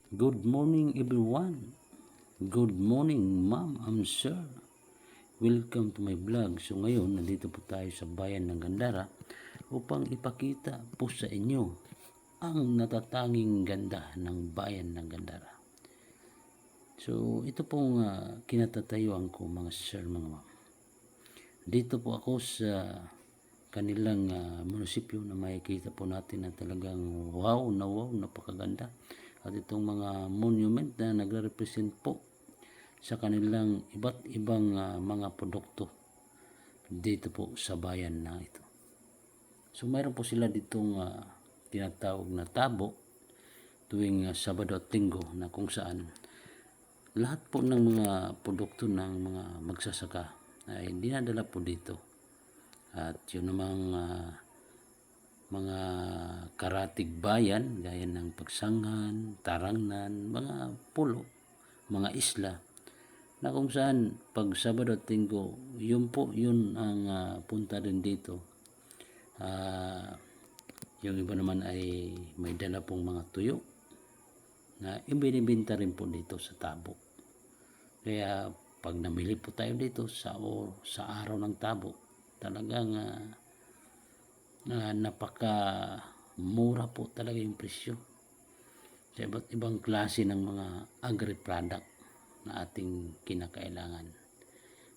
Good morning everyone. Good morning ma'am and sir. Welcome to my vlog. So ngayon, nandito po tayo sa bayan ng Gandara upang ipakita po sa inyo ang natatanging ganda ng bayan ng Gandara. So ito pong kinatatayuan ko mga sir, mga ma'am. Dito po ako sa kanilang munisipyo na makikita po natin na talagang wow, napakaganda. At itong mga monument na nagre-represent po sa kanilang iba't ibang mga produkto dito po sa bayan na ito. So mayroon po sila ditong tinatawag na tabo tuwing Sabado at Linggo, na kung saan lahat po ng mga produkto ng mga magsasaka ay dinadala po dito. At yun namang mga karatig bayan gaya ng Pagsanghan, Tarangnan, mga pulo, mga isla, na kung saan pag Sabado at Linggo, yun ang punta din dito. Yung iba naman ay may dala pong mga tuyo na ibinibenta rin po dito sa tabo. Kaya pag namili po tayo dito sa araw ng tabo, talagang napaka mura po talaga yung presyo sa iba't ibang klase ng mga agri-product na ating kinakailangan.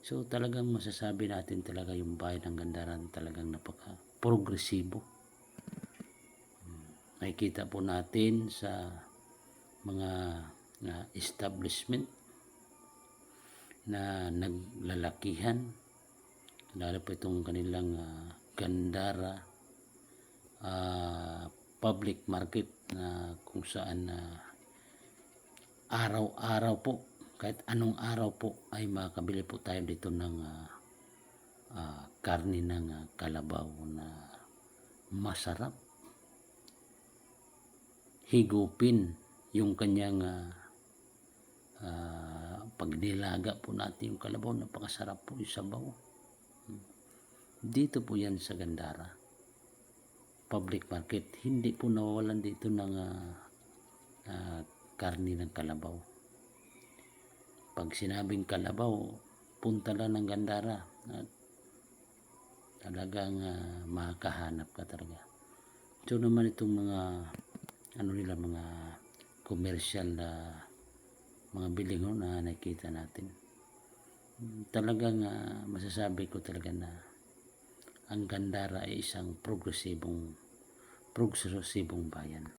So talagang masasabi natin talaga yung bayan ng Gandaran talagang napaka progresibo. Nakikita po natin sa mga establishment na naglalakihan, lalo po itong kanilang Gandara public market, na kung saan araw-araw po, kahit anong araw po ay makakabili po tayo dito ng karne ng kalabaw na masarap. Higupin yung kanyang pag nilaga po natin yung kalabaw, napakasarap po yung sabaw. Dito po yan sa Gandara public market, hindi po nawawalan dito ng karne ng kalabaw. Pag sinabing kalabaw, punta lang ng Gandara at talagang makakahanap ka talaga. So naman itong mga mga commercial na mga bilingon na nakikita natin, talagang masasabi ko talaga na ang Gandara ay isang progresibong bayan.